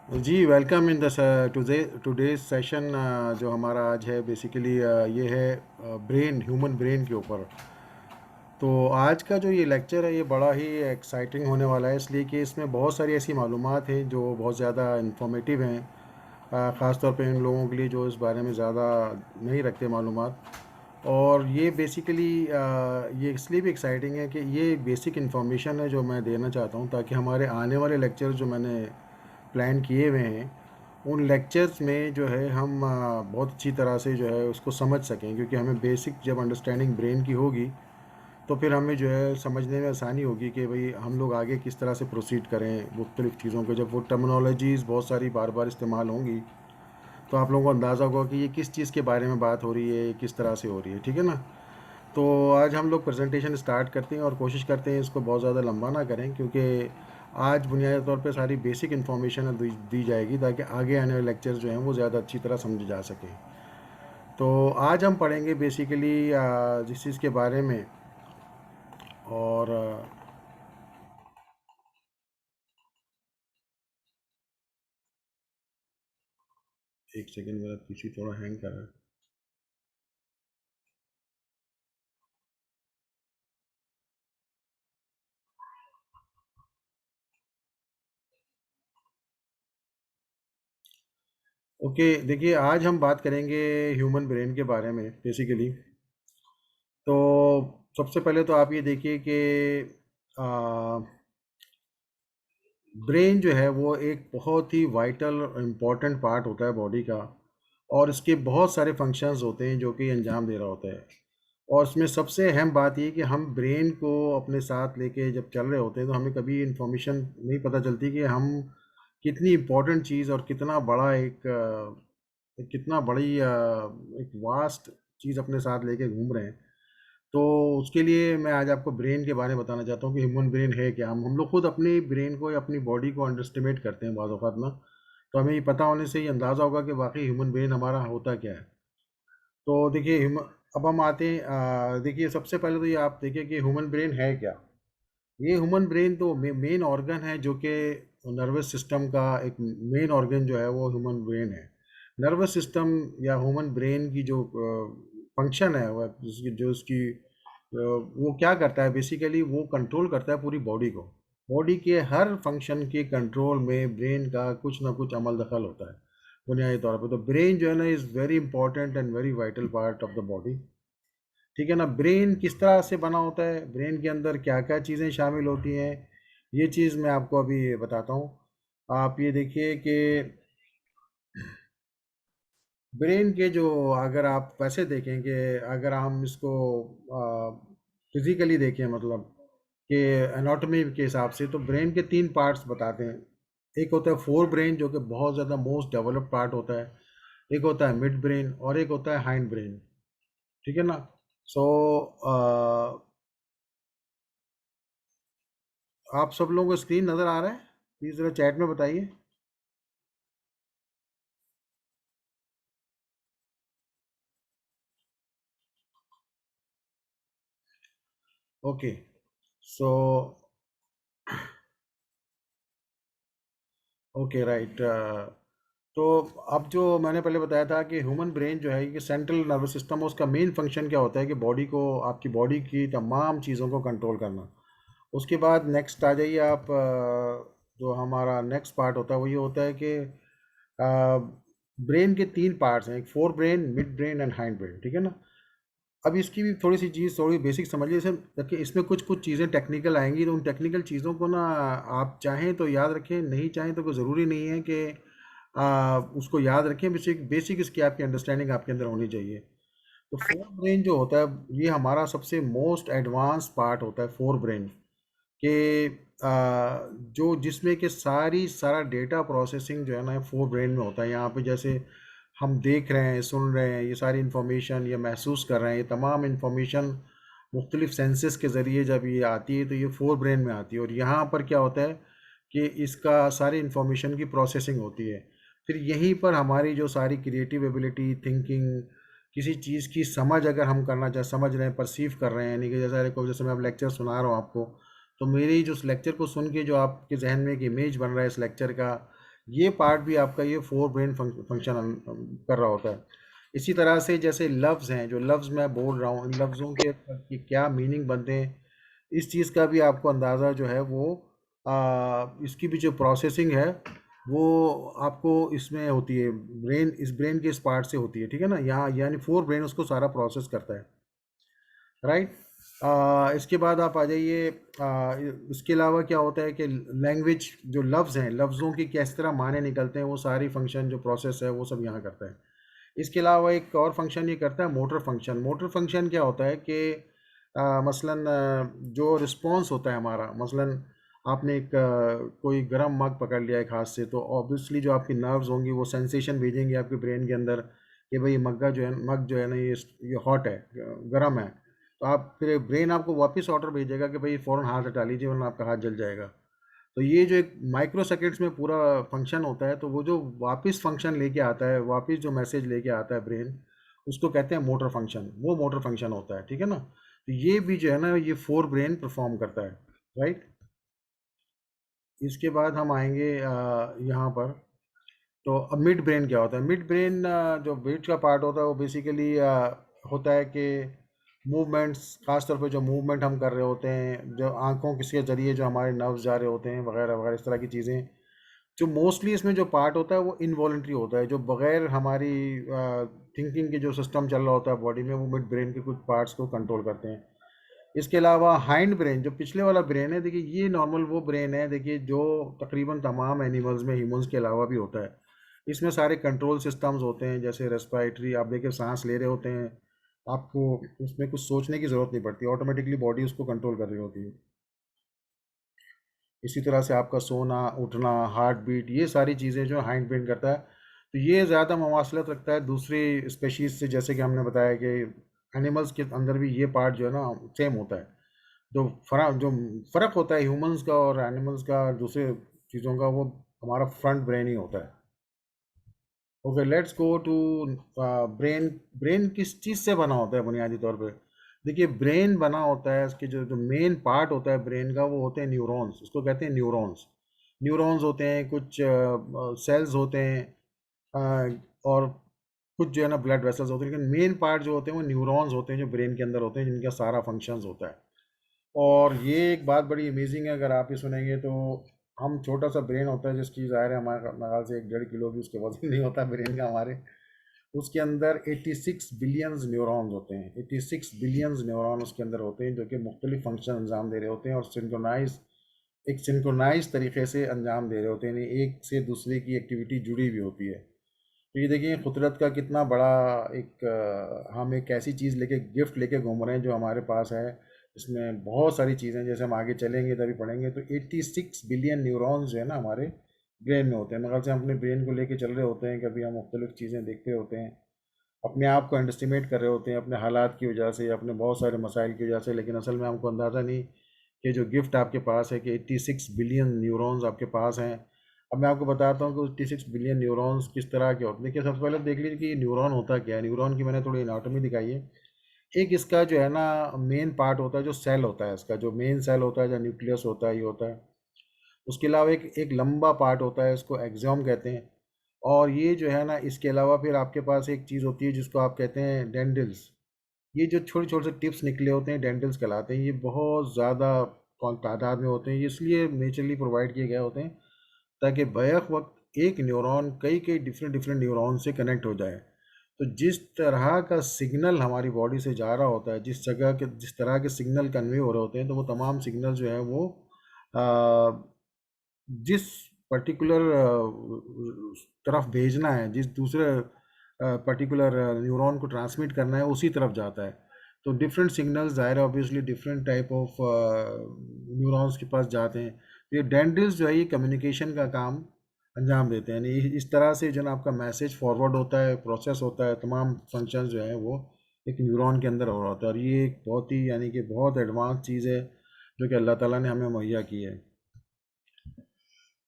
Ji welcome in the today's session. जो हमारा आज है बेसिकली ये है ब्रेन, ह्यूमन ब्रेन के ऊपर। तो आज का जो ये लेक्चर है ये बड़ा ही एक्साइटिंग होने वाला है, इसलिए कि इसमें बहुत सारी ऐसी मालूमात हैं जो बहुत ज़्यादा इंफॉर्मेटिव हैं, ख़ास तौर पे उन लोगों के लिए जो इस बारे में ज़्यादा नहीं रखते मालूमात। और ये बेसिकली ये इसलिए भी एक्साइटिंग है कि ये बेसिक इन्फॉर्मेशन है जो मैं देना चाहता हूँ, ताकि हमारे आने वाले लेक्चर जो मैंने प्लान किए हुए हैं उन लेक्चर्स में जो है हम बहुत अच्छी तरह से जो है उसको समझ सकें, क्योंकि हमें बेसिक जब अंडरस्टैंडिंग ब्रेन की होगी तो फिर हमें जो है समझने में आसानी होगी कि भाई हम लोग आगे किस तरह से प्रोसीड करें मुख्तलिफ़ चीज़ों को। जब वो टर्मिनोलॉजीज़ बहुत सारी बार बार इस्तेमाल होंगी तो आप लोगों को अंदाज़ा होगा कि ये किस चीज़ के बारे में बात हो रही है, ये किस तरह से हो रही है, ठीक है ना। तो आज हम लोग प्रेजेंटेशन स्टार्ट करते हैं और कोशिश करते हैं इसको बहुत ज़्यादा लंबा ना करें, क्योंकि आज बुनियादी तौर पे सारी बेसिक इन्फॉर्मेशन दी जाएगी ताकि आगे आने वाले लेक्चर्स जो हैं वो ज़्यादा अच्छी तरह समझे जा सकें। तो आज हम पढ़ेंगे बेसिकली जिस चीज़ के बारे में। और एक सेकंड, मेरा पीसी थोड़ा हैंग कर रहा है। ओके, देखिए आज हम बात करेंगे ह्यूमन ब्रेन के बारे में बेसिकली। तो सबसे पहले तो आप ये देखिए कि ब्रेन जो है वो एक बहुत ही वाइटल इम्पॉर्टेंट पार्ट होता है बॉडी का, और इसके बहुत सारे फंक्शंस होते हैं जो कि अंजाम दे रहा होता है। और इसमें सबसे अहम बात ये कि हम ब्रेन को अपने साथ लेके जब चल रहे होते हैं तो हमें कभी इंफॉर्मेशन नहीं पता चलती कि हम कितनी इम्पोर्टेंट चीज़ और कितना बड़ा कितना बड़ी एक वास्ट चीज़ अपने साथ लेके घूम रहे हैं। तो उसके लिए मैं आज आपको ब्रेन के बारे में बताना चाहता हूँ कि ह्यूमन ब्रेन है क्या। हम लोग खुद अपनी ब्रेन को या अपनी बॉडी को अंडर एस्टिमेट करते हैं बाद औक़ात ना। तो हमें ये पता होने से ही अंदाज़ा होगा कि वाकई ह्यूमन ब्रेन हमारा होता क्या है। तो देखिए अब हम आते हैं देखिए सबसे पहले तो ये आप देखिए कि ह्यूमन ब्रेन है क्या। ये ह्यूमन ब्रेन तो मेन ऑर्गन है जो कि नर्वस सिस्टम का एक मेन ऑर्गन जो है वो ह्यूमन ब्रेन है। नर्वस सिस्टम या ह्यूमन ब्रेन की जो फंक्शन है वो जो उसकी वो क्या करता है बेसिकली, वो कंट्रोल करता है पूरी बॉडी को। बॉडी के हर फंक्शन के कंट्रोल में ब्रेन का कुछ ना कुछ अमल दखल होता है बुनियादी तौर पे। तो ब्रेन जो है ना is very important and very vital part of the body, ठीक है ना। ब्रेन किस तरह से बना होता है, ब्रेन के अंदर क्या क्या चीज़ें शामिल होती हैं, ये चीज़ मैं आपको अभी बताता हूँ। आप ये देखिए कि ब्रेन के जो, अगर आप वैसे देखेंगे, अगर हम इसको फिजिकली देखें मतलब कि एनाटॉमी के हिसाब से, तो ब्रेन के तीन पार्ट्स बताते हैं। एक होता है फोर ब्रेन जो कि बहुत ज़्यादा मोस्ट डेवलप्ड पार्ट होता है, एक होता है मिड ब्रेन और एक होता है हाइंड ब्रेन, ठीक है ना। सो आप सब लोगों को स्क्रीन नज़र आ रहा है? प्लीज़ ज़रा चैट में बताइए। Okay, so okay right. तो अब जो मैंने पहले बताया था कि ह्यूमन ब्रेन जो है ये सेंट्रल नर्वस सिस्टम है, उसका मेन फंक्शन क्या होता है कि बॉडी को, आपकी बॉडी की तमाम चीज़ों को कंट्रोल करना। उसके बाद नेक्स्ट आ जाइए आप, जो हमारा नेक्स्ट पार्ट होता है वो ये होता है कि ब्रेन के तीन पार्ट्स हैं, एक fore brain, mid brain and hind brain, ठीक है ना। अब इसकी भी थोड़ी सी चीज़ थोड़ी बेसिक समझ लीजिए। देखिए इसमें कुछ कुछ चीज़ें टेक्निकल आएंगी, तो उन टेक्निकल चीज़ों को ना आप चाहें तो याद रखें, नहीं चाहें तो कोई ज़रूरी नहीं है कि उसको याद रखें। बेसिक बेसिक इसकी आपकी अंडरस्टैंडिंग आपके अंदर होनी चाहिए। तो फोर ब्रेन जो होता है ये हमारा सबसे मोस्ट एडवांस पार्ट होता है, फोर ब्रेन के जो जिसमें कि सारा डेटा प्रोसेसिंग जो है ना फोर ब्रेन में होता है। यहाँ पे जैसे हम देख रहे हैं, सुन रहे हैं, ये सारी इन्फॉर्मेशन, ये महसूस कर रहे हैं, ये तमाम इन्फॉर्मेशन मुख्तलिफ सेंसेस के ज़रिए जब ये आती है तो ये फोर ब्रेन में आती है। और यहाँ पर क्या होता है कि इसका सारी इन्फॉर्मेशन की प्रोसेसिंग होती है। फिर यहीं पर हमारी जो सारी क्रिएटिव एबिलिटी, थिंकिंग, किसी चीज़ की समझ अगर हम करना चाहे, समझ रहे हैं, परसीव कर रहे हैं, यानी कि जैसे मैं अब लेक्चर सुना रहा हूँ आपको, तो मेरी जो इस लेक्चर को सुन के जो आपके जहन में एक इमेज बन रहा है इस लेक्चर का, ये पार्ट भी आपका ये फोर ब्रेन फंक्शन कर रहा होता है। इसी तरह से जैसे लफ्ज़ हैं, जो लफ्ज़ मैं बोल रहा हूँ, इन लफ्ज़ों के क्या मीनिंग बनते हैं, इस चीज़ का भी आपको अंदाज़ा जो है वो इसकी भी जो प्रोसेसिंग है वो आपको इसमें होती है, ब्रेन, इस ब्रेन के इस पार्ट से होती है, ठीक है ना। यहाँ यानी फोर ब्रेन उसको सारा प्रोसेस करता है, राइट। इसके बाद आप आ जाइए, इसके अलावा क्या होता है कि लैंग्वेज, जो लफ्ज़ हैं, लफ्ज़ों की किस तरह माने निकलते हैं, वो सारी फंक्शन जो प्रोसेस है वो सब यहाँ करता है। इसके अलावा एक और फंक्शन ये करता है मोटर फंक्शन। मोटर फंक्शन क्या होता है कि मसलन जो रिस्पॉन्स होता है हमारा, मसलन आपने एक कोई गर्म मग पकड़ लिया एक हाथ से, तो ऑब्वियसली जो आपकी नर्व्स होंगी वो सेंसेशन भेजेंगे आपके ब्रेन के अंदर कि भाई मग जो है ना, ये हॉट है, गर्म है। तो आप फिर ब्रेन आपको वापस ऑर्डर भेजेगा कि भाई फ़ौरन हाथ हटा लीजिए वरना आपका हाथ जल जाएगा। तो ये जो एक माइक्रो सेकेंड्स में पूरा फंक्शन होता है, तो वो जो वापस फंक्शन लेके आता है, वापस जो मैसेज लेके आता है ब्रेन, उसको कहते हैं मोटर फंक्शन। वो मोटर फंक्शन होता है, ठीक है ना। तो ये भी जो है ना, ये फोर ब्रेन परफॉर्म करता है, राइट। इसके बाद हम आएंगे यहाँ पर। तो अब मिड ब्रेन क्या होता है? मिड ब्रेन जो बीच का पार्ट होता है वो बेसिकली होता है कि मूवमेंट्स, खास तौर पे जो मूवमेंट हम कर रहे होते हैं, जो आंखों किसके ज़रिए जो हमारे नर्व्स जा रहे होते हैं वगैरह वगैरह, इस तरह की चीज़ें, जो मोस्टली इसमें जो पार्ट होता है वो इनवॉलेंट्री होता है, जो बगैर हमारी थिंकिंग के जो सिस्टम चल रहा होता है बॉडी में, वो मिड ब्रेन के कुछ पार्ट्स को कंट्रोल करते हैं। इसके अलावा हाइंड ब्रेन, जो पिछले वाला ब्रेन है, देखिए ये नॉर्मल वो ब्रेन है, देखिए जो तकरीबन तमाम एनिमल्स में, ह्यूमंस के अलावा भी होता है। इसमें सारे कंट्रोल सिस्टम्स होते हैं, जैसे रेस्पिरेटरी, आप देखिए सांस ले रहे होते हैं, आपको उसमें कुछ सोचने की ज़रूरत नहीं पड़ती, ऑटोमेटिकली बॉडी उसको कंट्रोल कर रही होती है। इसी तरह से आपका सोना, उठना, हार्ट बीट, ये सारी चीज़ें जो हाइंड ब्रेन करता है। तो ये ज़्यादा मवासलत रखता है दूसरी स्पेशीज़ से, जैसे कि हमने बताया कि एनिमल्स के अंदर भी ये पार्ट जो है ना सेम होता है। जो फ़र्क होता है ह्यूमंस का और एनिमल्स का और दूसरे चीज़ों का, वो हमारा फ्रंट ब्रेन ही होता है। Okay, let's go to brain. Brain किस चीज़ से बना होता है बुनियादी तौर पे? देखिए, ब्रेन बना होता है, इसके जो जो मेन पार्ट होता है ब्रेन का, वो होते हैं न्यूरॉन्स, उसको कहते हैं न्यूरॉन्स। न्यूरॉन्स होते हैं, कुछ सेल्स होते हैं, और कुछ जो है ना ब्लड वेसल्स होते हैं, लेकिन मेन पार्ट जो होते हैं वो न्यूरॉन्स होते हैं, जो ब्रेन के अंदर होते हैं, जिनका सारा फंक्शंस होता है। और ये एक बात बड़ी अमेजिंग है, अगर आप ये सुनेंगे तो, हम छोटा सा ब्रेन होता है जिसकी ज़ाहिर है हमारे ख्याल से 1.5 किलो की उसके वजन नहीं होता ब्रेन का हमारे, उसके अंदर 86 बिलियंस न्यूरॉन्स होते हैं। 86 बिलियंस न्यूरॉन उसके अंदर होते हैं, जो कि मुख्तलिफ फंक्शन अंजाम दे रहे होते हैं और एक सिंक्रोनाइज तरीके से अंजाम दे रहे होते हैं, यानी एक से दूसरे की एक्टिविटी जुड़ी हुई होती है। तो ये देखिए कुदरत का कितना बड़ा एक हम एक ऐसी चीज़ लेके, गिफ्ट लेके घूम रहे हैं जो हमारे पास है। इसमें बहुत सारी चीज़ें, जैसे हम आगे चलेंगे तभी पढ़ेंगे, तो 86 बिलियन न्यूरॉन्स जो है ना हमारे ब्रेन में होते हैं। मगर से हम अपने ब्रेन को लेके चल रहे होते हैं, कभी हम मुख्तलिफ चीज़ें देखते होते हैं, अपने आप को अंडरस्टिमेट कर रहे होते हैं अपने हालात की वजह से, अपने बहुत सारे मसाइल की वजह से, लेकिन असल में हमको अंदाज़ा नहीं कि जो गिफ्ट आपके पास है कि 86 बिलियन न्यूरॉन्स आपके पास हैं। अब मैं आपको बताता हूँ कि 86 बिलियन न्यूरॉन्स किस तरह के होते हैं। देखिए, सबसे पहले देख लीजिए कि न्यूरॉन होता क्या है। न्यूरॉन की मैंने थोड़ी एनाटॉमी दिखाई है। एक इसका जो है ना मेन पार्ट होता है, जो सेल होता है, इसका जो मेन सेल होता है, जो न्यूक्लियस होता है, ये होता है। उसके अलावा एक एक लंबा पार्ट होता है, इसको एक्सॉम कहते हैं। और ये जो है ना, इसके अलावा फिर आपके पास एक चीज़ होती है जिसको आप कहते हैं डेंडल्स। ये जो छोटे छोटे से टिप्स निकले होते हैं, डेंटल्स कहलाते हैं। ये बहुत ज़्यादा तादाद में होते हैं, ये इसलिए नेचुरली प्रोवाइड किए गए होते हैं ताकि बैक वक्त एक न्यूरॉन कई कई डिफरेंट डिफरेंट न्यूरॉन से कनेक्ट हो जाए। तो जिस तरह का सिग्नल हमारी बॉडी से जा रहा होता है, जिस तरह के सिग्नल कन्वे हो रहे होते हैं, तो वो तमाम सिग्नल जो है वो जिस पर्टिकुलर तरफ भेजना है, जिस दूसरे पर्टिकुलर न्यूरॉन को ट्रांसमिट करना है, उसी तरफ जाता है। तो डिफरेंट सिग्नल्स ज़ाहिर है obviously different type of neurons के पास जाते हैं। तो ये डेंड्रिल्स जो है ये कम्युनिकेशन का काम अंजाम देते हैं, यानी इस तरह से जो ना आपका मैसेज फॉरवर्ड होता है, प्रोसेस होता है, तमाम फंक्शंस जो है वो एक न्यूरॉन के अंदर हो रहा होता है। और ये एक बहुत ही, यानी कि बहुत एडवांस चीज़ है जो कि अल्लाह ताला ने हमें मुहैया की है।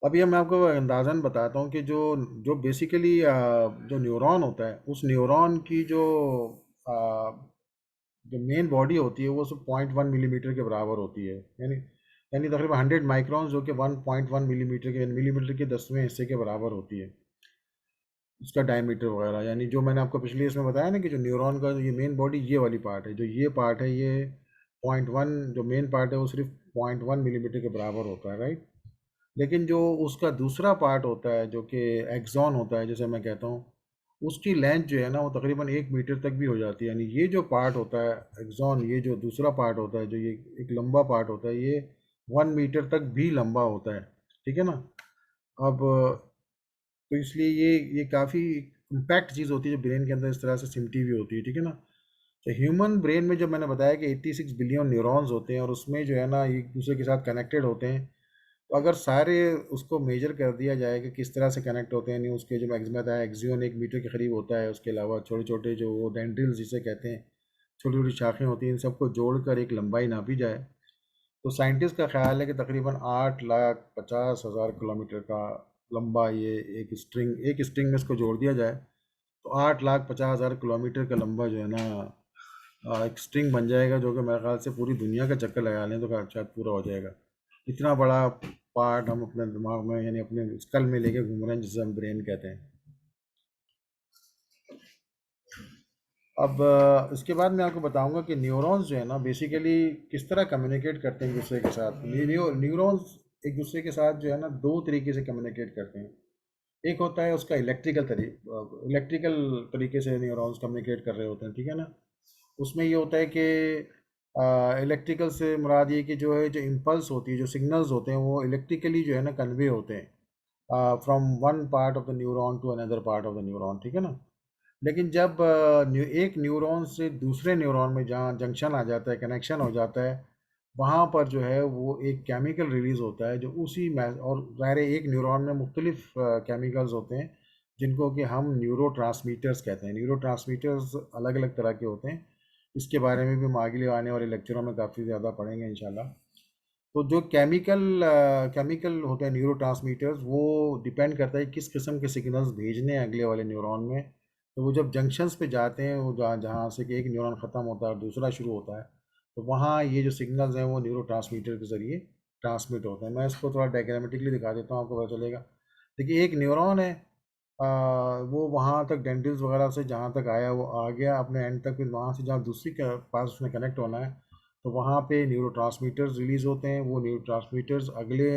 अभी मैं आपको अंदाज़न बताता हूँ कि जो जो बेसिकली जो न्यूरॉन होता है, उस न्यूरॉन की आ, जो मेन बॉडी होती है वो सब 0.1 मिलीमीटर के बराबर होती है, यानी यानी तकरीबन 100 माइक्रॉन, जो कि 1.1 मिलीमीटर के, मिलीमीटर के 10वें हिस्से के बराबर होती है उसका डायमीटर वगैरह। यानी जो मैंने आपको पिछले इसमें बताया ना कि जो न्यूरॉन का ये मेन बॉडी ये वाली पार्ट है, जो ये पार्ट है ये 0.1, जो मेन पार्ट है वो सिर्फ 0.1 मिलीमीटर के बराबर होता है, राइट। लेकिन जो उसका दूसरा पार्ट होता है जो कि एक्सॉन होता है, जैसे मैं कहता हूँ, उसकी लेंथ जो है ना वो तकरीबन 1 मीटर तक भी हो जाती है। यानी ये जो पार्ट होता है एक्सॉन, ये जो दूसरा पार्ट होता है, जो ये एक लंबा पार्ट होता है, ये 1 मीटर तक भी लंबा होता है, ठीक है ना। अब तो इसलिए ये काफ़ी इम्पैक्ट चीज़ होती है जो ब्रेन के अंदर इस तरह से सिमटी हुई होती है, ठीक है ना। तो ह्यूमन ब्रेन में जब मैंने बताया कि 86 बिलियन न्यूरॉन्स होते हैं और उसमें जो है ना एक दूसरे के साथ कनेक्टेड होते हैं, तो अगर सारे उसको मेजर कर दिया जाए कि किस तरह से कनेक्ट होते हैं, नहीं उसके जो मैक्सिमम है एक्सियन 1 मीटर के करीब होता है, उसके अलावा छोटे छोटे जो वो डेंड्रिल्स जिसे कहते हैं, छोटी छोटी शाखें होती हैं, इन सबको जोड़कर एक लंबाई नापी जाए, तो साइंटिस्ट का ख्याल है कि तकरीबन 8,50,000 किलोमीटर का लंबा ये एक स्ट्रिंग में इसको जोड़ दिया जाए, तो 8,50,000 किलोमीटर का लंबा जो है ना एक स्ट्रिंग बन जाएगा, जो कि मेरे ख्याल से पूरी दुनिया का चक्कर लगा लें तो शायद पूरा हो जाएगा। इतना बड़ा पार्ट हम अपने दिमाग में, यानी अपने स्कल में लेके घूम रहे हैं, जिसे हम ब्रेन कहते हैं। अब इसके बाद मैं आपको बताऊंगा कि न्यूरॉन्स जो है ना बेसिकली किस तरह कम्युनिकेट करते हैं एक दूसरे के साथ। न्यूरॉन्स एक दूसरे के साथ जो है ना दो तरीके से कम्युनिकेट करते हैं। एक होता है उसका इलेक्ट्रिकल तरीके से न्यूरॉन्स कम्युनिकेट कर रहे होते हैं, ठीक है ना। उसमें ये होता है कि इलेक्ट्रिकल से मुराद ये कि जो है जो इम्पल्स होती है, जो सिग्नल्स होते हैं, वो इलेक्ट्रिकली जो है ना कन्वे होते हैं from one part of the neuron to another part of the neuron, ठीक है ना। लेकिन जब एक न्यूरॉन से दूसरे न्यूरॉन में जहाँ जंक्शन आ जाता है, कनेक्शन हो जाता है, वहाँ पर जो है वो एक केमिकल रिलीज़ होता है जो उसी में, और ज़ाहिर है एक न्यूरॉन में मुख्तलिफ केमिकल्स होते हैं जिनको कि हम न्यूरो ट्रांसमीटर्स कहते हैं। न्यूरो ट्रांसमीटर्स अलग अलग तरह के होते हैं, इसके बारे में भी हम आगे आने वाले लेक्चरों में काफ़ी ज़्यादा पढ़ेंगे इंशाल्लाह। तो जो केमिकल होते हैं न्यूरो वो डिपेंड करता है किस किस्म के सिग्नल्स भेजने हैं अगले वाले न्यूरॉन में। तो वो जब जंक्शंस पे जाते हैं, वो जहाँ जहाँ से कि एक न्यूरॉन ख़त्म होता है और दूसरा शुरू होता है, तो वहाँ ये जो सिग्नल्स हैं वो न्यूरो के ज़रिए ट्रांसमिट होते हैं। मैं इसको थोड़ा डायग्रामेटिकली दिखा देता हूँ, आपको पता चलेगा। देखिए एक न्यूरॉन है, आ, वो वहाँ तक डेंड्रिल्स वगैरह से जहाँ तक आया वो आ गया अपने एंड तक, फिर वहाँ से जहाँ दूसरी के पास उसने कनेक्ट होना है, तो वहाँ पे न्यूरोट्रांसमीटर्स रिलीज़ होते हैं। वो न्यूरोट्रांसमीटर्स अगले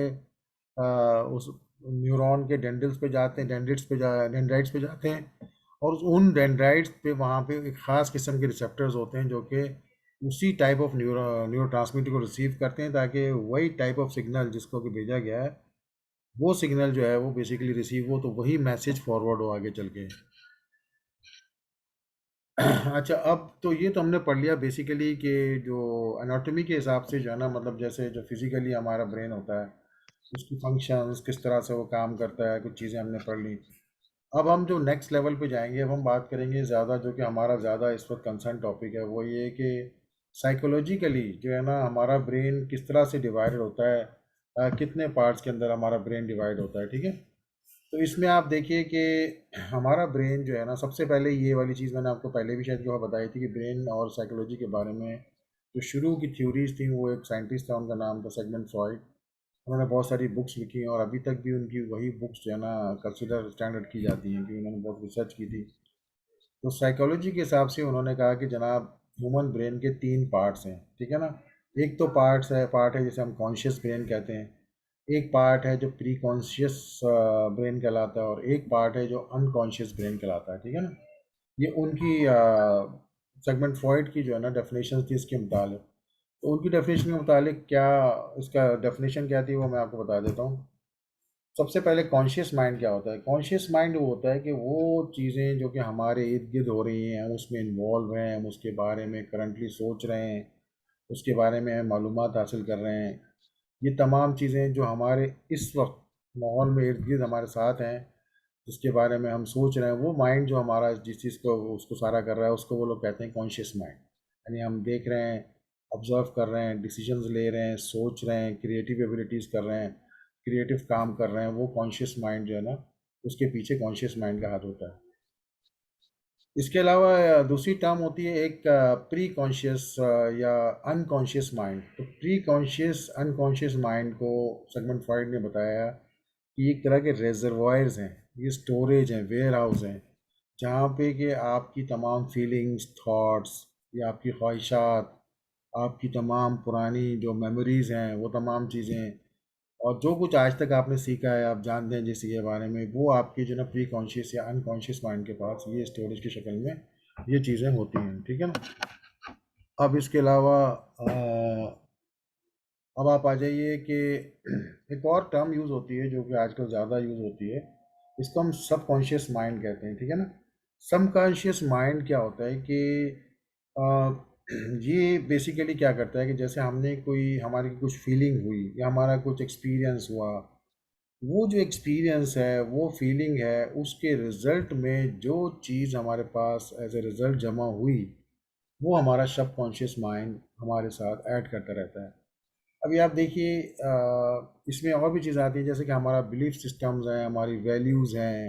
उस न्यूरॉन के डेंड्रिल्स पे जाते हैं, डेंड्राइट्स पे जाते हैं, और उन डेंड्राइट्स पे वहाँ पे एक ख़ास किस्म के रिसेप्टर्स होते हैं जो कि उसी टाइप ऑफ न्यूरोट्रांसमीटर को रिसीव करते हैं, ताकि वही टाइप ऑफ सिग्नल जिसको कि भेजा गया है, वो सिग्नल जो है वो बेसिकली रिसीव हो, तो वही मैसेज फॉरवर्ड हो आगे चल के। अच्छा, अब तो ये तो हमने पढ़ लिया बेसिकली कि जो एनाटॉमी के हिसाब से जो है ना, मतलब जैसे जो फिजिकली हमारा ब्रेन होता है, उसकी फंक्शंस किस तरह से वो काम करता है, कुछ चीज़ें हमने पढ़ ली। अब हम जो नेक्स्ट लेवल पे जाएंगे, अब हम बात करेंगे ज़्यादा, जो कि हमारा ज़्यादा इस वक्त कंसर्न टॉपिक है, वो ये कि साइकोलॉजिकली जो है ना हमारा ब्रेन किस तरह से डिवाइडेड होता है, कितने पार्ट्स के अंदर हमारा ब्रेन डिवाइड होता है, ठीक है। तो इसमें आप देखिए कि हमारा ब्रेन जो है ना, सबसे पहले ये वाली चीज़ मैंने आपको पहले भी शायद जो बताई थी कि ब्रेन और साइकोलॉजी के बारे में जो शुरू की थ्योरीज थी, वो एक साइंटिस्ट था, उनका नाम था सेगमेंट फ्रॉइड। उन्होंने बहुत सारी बुक्स लिखी हैं और अभी तक भी उनकी वही बुक्स जो है ना कंसिडर स्टैंडर्ड की जाती हैं, कि उन्होंने बहुत रिसर्च की थी। तो साइकोलॉजी के हिसाब से उन्होंने कहा कि जनाब ह्यूमन ब्रेन के 3 पार्ट्स हैं, ठीक है ना। एक तो पार्ट है जिसे हम कॉन्शियस ब्रेन कहते हैं, एक पार्ट है जो प्री कॉन्शियस ब्रेन कहलाता है, और एक पार्ट है जो अनकॉन्शियस ब्रेन कहलाता है, ठीक है ना। ये उनकी सेगमेंट फ्रॉइड की जो है ना डेफिनेशन थी इसके मुतालिक। तो उनकी डेफिनेशन के मुतालिक क्या, इसका डेफिनेशन क्या थी वो मैं आपको बता देता हूँ। सबसे पहले कॉन्शियस माइंड क्या होता है। कॉन्शियस माइंड वो होता है कि वो चीज़ें जो कि हमारे इर्द गिर्द हो रही हैं, हम उसमें इन्वॉल्व हैं, हम उसके बारे में करंटली सोच रहे हैं, उसके बारे में हम मालूमात हासिल कर रहे हैं। ये तमाम चीज़ें जो हमारे इस वक्त माहौल में इर्द गिर्द हमारे साथ हैं, जिसके बारे में हम सोच रहे हैं, वो माइंड जो हमारा जिस चीज़ को उसको सारा कर रहा है, उसको वो लोग कहते हैं कॉन्शियस माइंड। यानी हम देख रहे हैं, ऑब्जर्व कर रहे हैं, डिसीजंस ले रहे हैं, सोच रहे हैं, क्रिएटिव एबिलिटीज़ कर रहे हैं, क्रिएटिव काम कर रहे हैं, वो कॉन्शियस माइंड जो है ना, उसके पीछे कॉन्शियस माइंड का हाथ होता है। इसके अलावा दूसरी टर्म होती है एक प्री कॉन्शियस या अनकॉन्शियस माइंड। तो प्री कॉन्शियस अनकॉन्शियस माइंड को सिगमंड फ्रॉइड ने बताया कि एक तरह के रेजर्वायर्स हैं, ये स्टोरेज हैं, वेयर हाउस हैं, जहाँ पे कि आपकी तमाम फीलिंग्स, थॉट्स या आपकी ख्वाहिशात, आपकी तमाम पुरानी जो मेमोरीज़ हैं, वो तमाम चीज़ें, और जो कुछ आज तक आपने सीखा है, आप जानते हैं जिस के बारे में, वो आपके जो ना प्री कॉन्शियस या अनकॉन्शियस माइंड के पास ये स्टोरेज की शक्ल में ये चीज़ें होती हैं, ठीक है ना। अब इसके अलावा अब आप आ जाइए कि एक और टर्म यूज़ होती है जो कि आजकल ज़्यादा यूज़ होती है, इसको हम सबकॉन्शियस माइंड कहते हैं, ठीक है ना। सबकॉन्शियस माइंड क्या होता है कि अ, ये बेसिकली क्या करता है कि जैसे हमने कोई हमारी कुछ फीलिंग हुई या हमारा कुछ एक्सपीरियंस हुआ, वो जो एक्सपीरियंस है, वो फीलिंग है, उसके रिजल्ट में जो चीज़ हमारे पास एज ए रिजल्ट जमा हुई, वो हमारा सबकॉन्शियस माइंड हमारे साथ ऐड करता रहता है। अभी आप देखिए इसमें और भी चीज़ आती है, जैसे कि हमारा बिलीफ सिस्टम्स हैं, हमारी वैल्यूज़ हैं,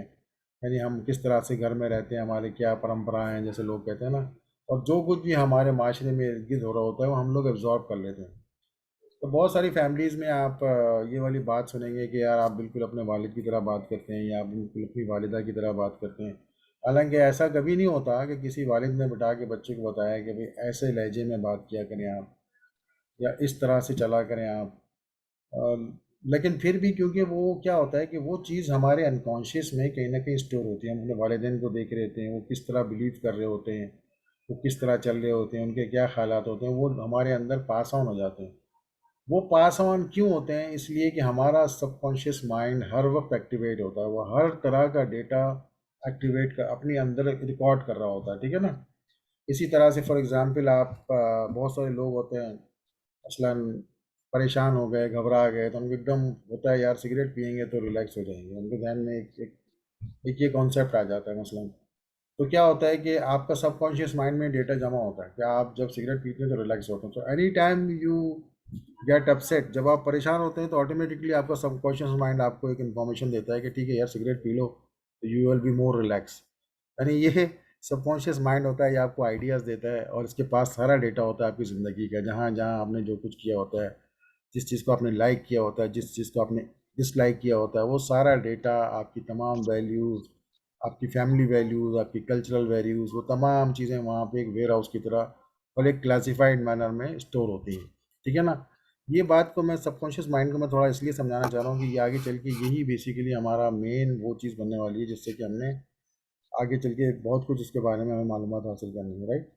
यानी हम किस तरह से घर में रहते हैं, हमारे क्या परंपराएं हैं, जैसे लोग कहते हैं ना, और जो कुछ भी हमारे माशरे में इर्द गिर्द हो रहा होता है वो हम लोग एब्जॉर्ब कर लेते हैं। तो बहुत सारी फैमिलीज़ में आप ये वाली बात सुनेंगे कि यार आप बिल्कुल अपने वालिद की तरह बात करते हैं या आप बिल्कुल अपनी वालिदा की तरह बात करते हैं। हालांकि ऐसा कभी नहीं होता कि किसी वालिद ने बिठा के बच्चे को बताया कि भाई ऐसे लहजे में बात किया करें आप, या इस तरह से चला करें आप। अ, लेकिन फिर भी क्योंकि वो क्या होता है कि वो चीज़ हमारे अनकॉन्शियस में कहीं ना कहीं स्टोर होती है, हम अपने वालिदैन को देख रहे होते हैं, वो किस तरह बिलीव कर रहे होते हैं, वो किस तरह चल रहे होते हैं, उनके क्या ख्यालात होते हैं, वो हमारे अंदर पास ऑन हो जाते हैं। वो पास ऑन क्यों होते हैं? इसलिए कि हमारा सबकॉन्शियस माइंड हर वक्त एक्टिवेट होता है, वो हर तरह का डेटा एक्टिवेट कर अपने अंदर रिकॉर्ड कर रहा होता है, ठीक है ना। इसी तरह से फॉर एग्जांपल आप बहुत सारे लोग होते हैं मसलन परेशान हो गए, घबरा गए, तो उनको एकदम होता है यार सिगरेट पियेंगे तो रिलैक्स हो जाएंगे, उनके ध्यान में एक ये कॉन्सेप्ट आ जाता है मसलन। तो क्या होता है कि आपका सबकॉन्शियस माइंड में डेटा जमा होता है कि आप जब सिगरेट पीते हैं तो रिलैक्स होते हैं। तो any time you get upset, जब आप परेशान होते हैं तो ऑटोमेटिकली आपका सबकॉन्शियस माइंड आपको एक इन्फॉर्मेशन देता है कि ठीक है यार सिगरेट पी लो तो you will be more relax. यानी ये सबकॉन्शियस माइंड होता है, ये आपको आइडियाज़ देता है और इसके पास सारा डेटा होता है आपकी ज़िंदगी का, जहाँ जहाँ आपने जो कुछ किया होता है, जिस चीज़ को आपने लाइक किया होता है, जिस चीज़ को आपने डिसलाइक किया होता है, वो सारा डेटा, आपकी तमाम वैल्यूज़, आपकी फैमिली वैल्यूज़, आपकी कल्चरल वैल्यूज़, वो तमाम चीज़ें वहाँ पे एक वेयर हाउस की तरह और एक क्लासिफाइड मैनर में स्टोर होती हैं, ठीक है ना। ये बात को मैं सबकॉन्शियस माइंड को मैं थोड़ा इसलिए समझाना चाह रहा हूँ कि ये आगे चल के यही बेसिकली हमारा मेन वो चीज़ बनने वाली है जिससे कि हमने आगे चल के बहुत कुछ इसके बारे में हमें मालूमात हासिल करनी है, राइट।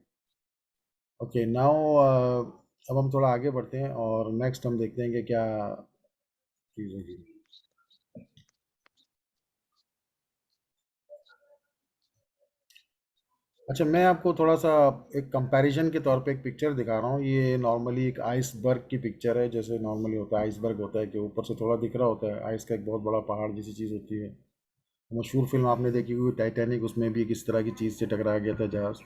ओके नाउ अब हम थोड़ा आगे बढ़ते हैं और नेक्स्ट हम देखते हैं कि क्या चीज़ होगी। अच्छा, मैं आपको थोड़ा सा एक कंपैरिजन के तौर पे एक पिक्चर दिखा रहा हूँ। ये नॉर्मली एक आइसबर्ग की पिक्चर है, जैसे नॉर्मली होता है आइसबर्ग होता है कि ऊपर से थोड़ा दिख रहा होता है, आइस का एक बहुत बड़ा पहाड़ जैसी चीज़ होती है। मशहूर फिल्म आपने देखी हुई टाइटैनिक, उसमें भी किस तरह की चीज़ से टकराया गया था जहाज़।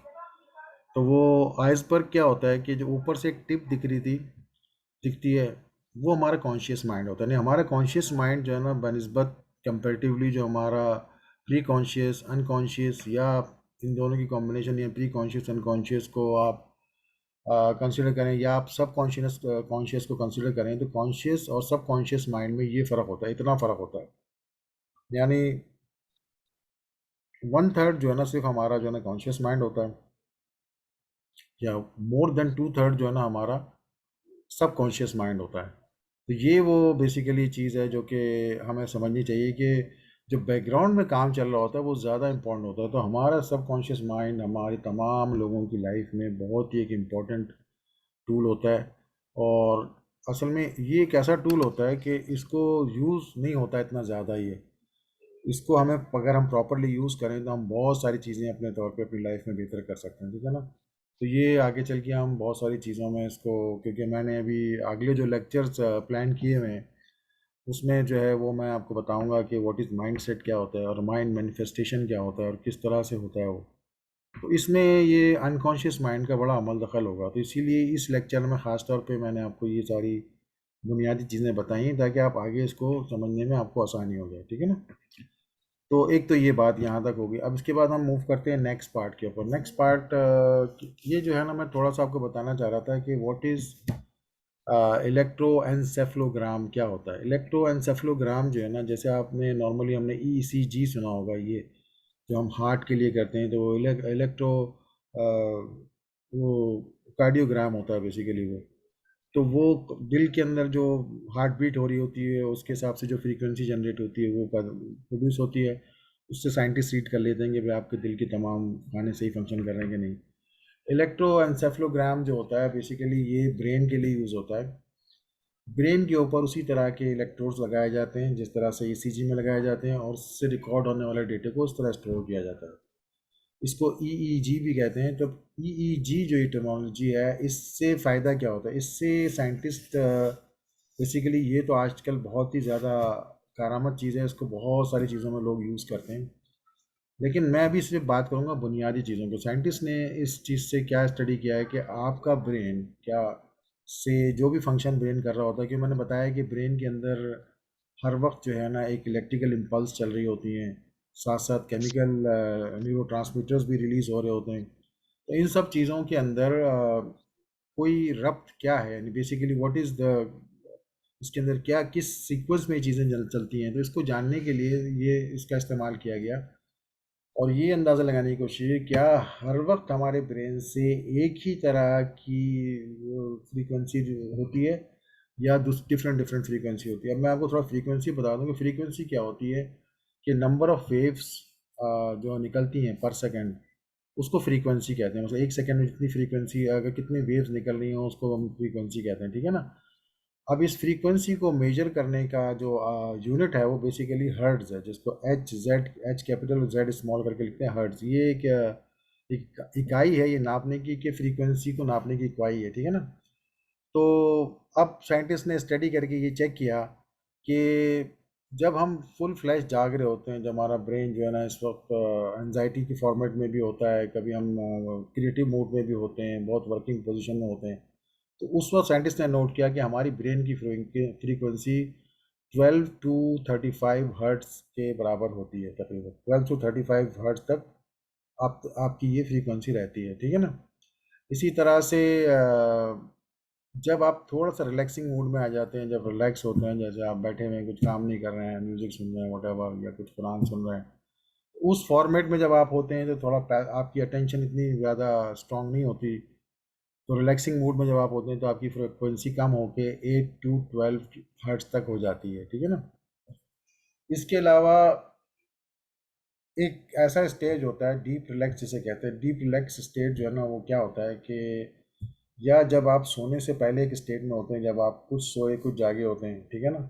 तो वो आइसबर्ग क्या होता है कि जो ऊपर से एक टिप दिख रही थी, दिखती है, वो हमारा कॉन्शियस माइंड होता है। नहीं, हमारा कॉन्शियस माइंड जो है ना बनस्बत कंपेरेटिवली जो हमारा प्री कॉन्शियस अनकॉन्शियस या इन दोनों की कॉम्बिनेशन या प्री कॉन्शियस अनकॉन्शियस को आप कंसिडर करें या आप सब कॉन्शियस कॉन्शियस को कंसिडर करें, तो कॉन्शियस और सब कॉन्शियस माइंड में ये फ़र्क होता है, इतना फ़र्क होता है। यानी वन थर्ड जो है ना सिर्फ हमारा जो है ना कॉन्शियस माइंड होता है, या मोर देन टू थर्ड जो है ना हमारा सब कॉन्शियस माइंड होता है। तो ये वो बेसिकली चीज़ है जो कि हमें समझनी चाहिए कि जो बैकग्राउंड में काम चल रहा होता है वो ज़्यादा इम्पोर्टेंट होता है। तो हमारा सब कॉन्शियस माइंड हमारी तमाम लोगों की लाइफ में बहुत ही एक इम्पोर्टेंट टूल होता है। और असल में ये एक ऐसा टूल होता है कि इसको यूज़ नहीं होता है इतना ज़्यादा, ये इसको हमें अगर हम प्रॉपरली यूज़ करें तो हम बहुत सारी चीज़ें अपने तौर पे अपनी लाइफ में बेहतर कर सकते हैं, ठीक है ना। तो ये आगे चल के हम बहुत सारी चीज़ों में इसको, क्योंकि मैंने अभी अगले जो लेक्चर्स प्लान किए हुए हैं उसमें जो है वो मैं आपको बताऊंगा कि व्हाट इज़ माइंड सेट क्या होता है और माइंड मैनिफेस्टेशन क्या होता है और किस तरह से होता है वो। तो इसमें ये अनकॉन्शियस माइंड का बड़ा अमल दखल होगा, तो इसीलिए इस लेक्चर में ख़ास तौर पे मैंने आपको ये सारी बुनियादी चीज़ें बताई हैं ताकि आप आगे इसको समझने में आपको आसानी हो जाए, ठीक है ना। तो एक तो ये बात यहाँ तक होगी। अब इसके बाद हम मूव करते हैं नेक्स्ट पार्ट के ऊपर। नेक्स्ट पार्ट ये जो है ना, मैं थोड़ा सा आपको बताना चाह रहा था कि व्हाट इज़ इलेक्ट्रोएन्सेफलोग्राम क्या होता है। इलेक्ट्रोएन्सेफलोग्राम जो है ना, जैसे आपने नॉर्मली हमने ईईसीजी सुना होगा, ये जो हम हार्ट के लिए करते हैं, तो वो इलेक्ट्रो वो कार्डियोग्राम होता है बेसिकली वो। तो वो दिल के अंदर जो हार्ट बीट हो रही होती है, उसके हिसाब से जो फ्रीक्वेंसी जनरेट होती है वो प्रोड्यूस होती है। उससे साइंटिस्ट रीड कर लेते हैं कि भाई आपके दिल के तमाम खाने सही फंक्शन कर रहे हैं कि नहीं। इलेक्ट्रोएन्सेफलोग्राम जो होता है बेसिकली ये ब्रेन के लिए यूज़ होता है। ब्रेन के ऊपर उसी तरह के इलेक्ट्रोड्स लगाए जाते हैं जिस तरह से ईसीजी में लगाए जाते हैं, और उससे रिकॉर्ड होने वाले डेटे को उस तरह स्टोर किया जाता है। इसको ईईजी भी कहते हैं। तो ईईजी जो ये टेक्नोलॉजी है, इससे फ़ायदा क्या होता है, इससे साइंटिस्ट बेसिकली, ये तो आजकल बहुत ही ज़्यादा कारामद चीज़ है, इसको बहुत सारी चीज़ों में लोग यूज़ करते हैं। लेकिन मैं अभी सिर्फ बात करूंगा बुनियादी चीज़ों को। साइंटिस्ट ने इस चीज़ से क्या स्टडी किया है कि आपका ब्रेन क्या से जो भी फंक्शन ब्रेन कर रहा होता है, कि मैंने बताया कि ब्रेन के अंदर हर वक्त जो है ना एक इलेक्ट्रिकल इम्पल्स चल रही होती हैं, साथ साथ केमिकल न्यूरो भी रिलीज हो रहे होते हैं। तो इन सब चीज़ों के अंदर कोई रब्त क्या है, यानी बेसिकली व्हाट इज़ द, इसके अंदर क्या किस सीक्वेंस में ये चीज़ें चलती हैं, तो इसको जानने के लिए ये इसका इस्तेमाल किया गया। और ये अंदाज़ा लगाने की कोशिश है क्या हर वक्त हमारे ब्रेन से एक ही तरह की फ्रीक्वेंसी होती है, या डिफरेंट डिफरेंट फ्रीक्वेंसी होती है। अब मैं आपको थोड़ा फ्रीक्वेंसी बता दूं कि फ्रीक्वेंसी क्या होती है। कि नंबर ऑफ वेव्स जो निकलती हैं पर सेकंड, उसको फ्रीक्वेंसी कहते हैं। मतलब एक सेकंड में जितनी फ्रीक्वेंसी, अगर कितनी वेव्स निकल रही हो, उसको हम फ्रीक्वेंसी कहते हैं, ठीक है ना। अब इस फ्रीक्वेंसी को मेजर करने का जो यूनिट है वो बेसिकली हर्ट्ज है, जिसको एच कैपिटल और जेड स्मॉल करके लिखते हैं, हर्ट्ज। ये एक इकाई है ये नापने की, कि फ्रीक्वेंसी को नापने की इकाई है, ठीक है ना। तो अब साइंटिस्ट ने स्टडी करके ये चेक किया कि जब हम फुल फ्लैश जाग रहे होते हैं, जब हमारा ब्रेन जो है ना इस वक्त एनजाइटी की फॉर्मेट में भी होता है, कभी हम क्रिएटिव मोड में भी होते हैं, बहुत वर्किंग पोजीशन में होते हैं, तो उस वक्त साइंटिस्ट ने नोट किया कि हमारी ब्रेन की फ्रीक्वेंसी 12 to 35 हर्ट्स के बराबर होती है। तकरीबन 12 to 35 हर्ट्स तक आपकी ये फ्रीक्वेंसी रहती है, ठीक है ना। इसी तरह से जब आप थोड़ा सा रिलैक्सिंग मूड में आ जाते हैं, जब रिलैक्स होते हैं, जैसे आप बैठे हुए हैं, कुछ काम नहीं कर रहे हैं, म्यूजिक सुन रहे हैं, वटेवर, या कुछ कुरान सुन रहे हैं, उस फॉर्मेट में जब आप होते हैं तो थोड़ा आपकी अटेंशन इतनी ज़्यादा स्ट्रांग नहीं होती। तो रिलैक्सिंग मूड में जब आप होते हैं तो आपकी फ्रिक्वेंसी कम होके 8 to 12 हर्ट्ज तक हो जाती है, ठीक है ना। इसके अलावा एक ऐसा स्टेज होता है डीप रिलैक्स जिसे कहते हैं। डीप रिलैक्स स्टेज जो है ना, वो क्या होता है कि या जब आप सोने से पहले एक स्टेट में होते हैं, जब आप कुछ सोए कुछ जागे होते हैं, ठीक है ना,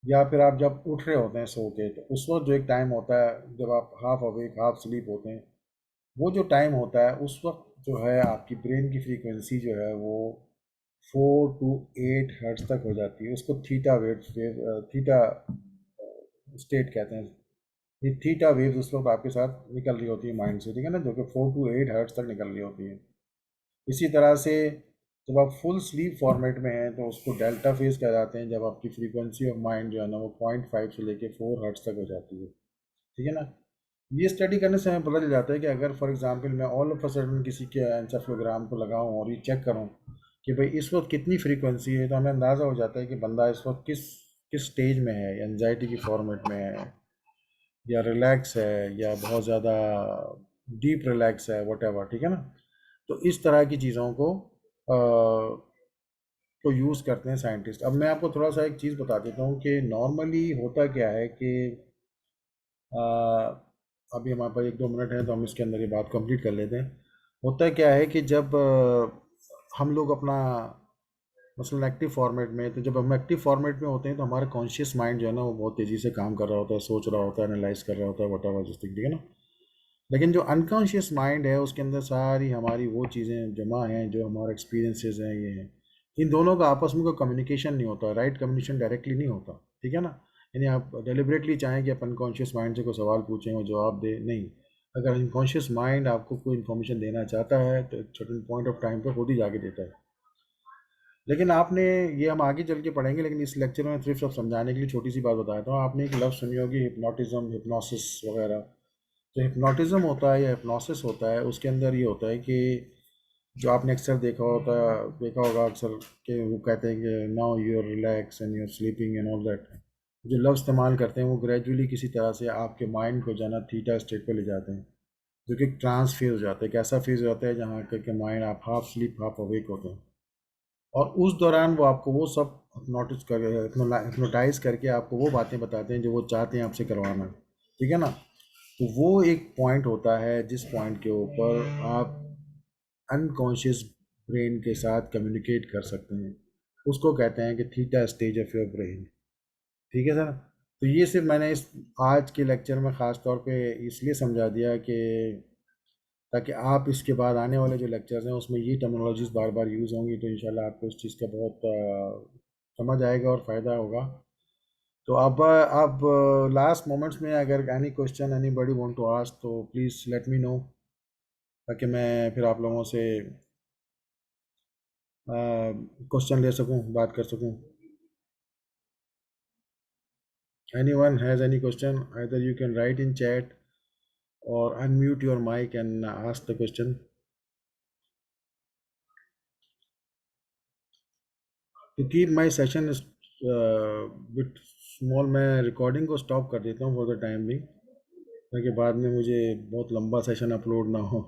या फिर आप जब उठ रहे होते हैं सो के, तो उस वक्त जो एक टाइम होता है जब आप हाफ अवेक हाफ स्लीप होते हैं, वो जो टाइम होता है उस वक्त जो है आपकी ब्रेन की फ्रीक्वेंसी जो है वो 4 to 8 हर्ट्ज तक हो जाती है। उसको थीटा वेव थीटा स्टेट कहते हैं। ये थीटा वेव्स उस वक्त आपके साथ निकल रही होती है माइंड से, ठीक है ना, जो कि 4 to 8 हर्ट्ज तक निकल रही होती है। इसी तरह से जब आप फुल स्लीप फॉर्मेट में हैं तो उसको डेल्टा फेज कह जाते हैं, जब आपकी फ्रीक्वेंसी ऑफ माइंड जो है ना वो 0.5 से लेके 4 हर्ट्ज तक हो जाती है, ठीक है ना। ये स्टडी करने से हमें पता चल जाता है कि अगर फॉर एग्जांपल मैं ऑल ऑफ अ सडन किसी के एंसेफलोग्राम को लगाऊं और ये चेक करूं कि भाई इस वक्त कितनी फ्रीक्वेंसी है, तो हमें अंदाज़ा हो जाता है कि बंदा इस वक्त किस किस स्टेज में है, एनजाइटी की फॉर्मेट में है, या रिलैक्स है, या बहुत ज़्यादा डीप रिलैक्स है, वट ठीक है ना। तो इस तरह की चीज़ों को यूज़ करते हैं साइंटिस्ट। अब मैं आपको थोड़ा सा एक चीज़ बता देता हूँ कि नॉर्मली होता क्या है कि अ, अभी हमारे पास 1-2 मिनट है तो हम इसके अंदर ये बात कंप्लीट कर लेते हैं। होता क्या है कि जब हम लोग अपना मसलन एक्टिव फॉर्मेट में, तो जब हम एक्टिव फॉर्मेट में होते हैं तो हमारा कॉन्शियस माइंड जो है ना वो बहुत तेज़ी से काम कर रहा होता है, सोच रहा होता है, एनालाइज कर रहा होता है, वट एवर, ठीक है ना। लेकिन जो अनकॉन्शियस माइंड है उसके अंदर सारी हमारी वो चीज़ें जमा हैं जो हमारे एक्सपीरियंसेस हैं, ये हैं। इन दोनों का आपस में कोई कम्युनिकेशन नहीं होता, राइट कम्युनिकेशन डायरेक्टली नहीं होता, ठीक है ना। यानी आप डेलिबरेटली चाहें कि आप अनकॉन्शियस माइंड से कोई सवाल पूछें और जवाब दे, नहीं। अगर अनकॉन्शियस माइंड आपको कोई इन्फॉर्मेशन देना चाहता है तो एक सर्टेन पॉइंट ऑफ टाइम पर खुद ही जाके देता है। लेकिन आपने, ये हम आगे चल के पढ़ेंगे, लेकिन इस लेक्चर में सिर्फ सब समझाने के लिए छोटी सी बात बताता हूँ। आपने एक लफ्ज़ सुनी होगी हिप्नोटिज्म, हिप्नोसिस वगैरह। जो हिप्नोटिज्म होता है या हिप्नोसिस होता है, उसके अंदर ये होता है कि जो आपने अक्सर देखा होगा अक्सर, कि वो कहते हैं कि now you are relax and you are sleeping and all that. जो लफ्ज़ इस्तेमाल करते हैं वो ग्रेजुअली किसी तरह से आपके माइंड को जाना थीटा स्टेट पे ले जाते हैं, जो कि ट्रांस फेज हो जाता है। कैसा फेज हो जाता है जहाँ के माइंड आप हाफ स्लीप हाफ अवेक होते हैं, और उस दौरान वो आपको वो सब नोटिस कर हिप्नोटाइज करके आपको वो बातें बताते हैं जो वो चाहते हैं आपसे करवाना। ठीक है ना? तो वो एक पॉइंट होता है जिस पॉइंट के ऊपर आप अनकॉन्शियस ब्रेन के साथ कम्युनिकेट कर सकते हैं। उसको कहते हैं कि theta stage of your brain. ठीक है सर? तो ये सिर्फ मैंने इस आज के लेक्चर में ख़ास तौर पे इसलिए समझा दिया कि ताकि आप इसके बाद आने वाले जो लेक्चर्स हैं उसमें ये टर्मिनोलॉजीज बार बार यूज़ होंगी, तो इंशाल्लाह आपको इस चीज़ का बहुत समझ आएगा और फ़ायदा होगा। तो अब लास्ट मोमेंट्स में अगर any question anybody want to ask, तो प्लीज़ लेट मी नो, ताकि मैं फिर आप लोगों से क्वेश्चन ले सकूं, बात कर सकूं। Anyone has any question, either you can write in chat or unmute your mic and ask the question. To keep my session is bit small, मैं रिकॉर्डिंग को स्टॉप कर देता हूँ फॉर द टाइम भी, ताकि बाद में मुझे बहुत लंबा सेशन अपलोड ना हो।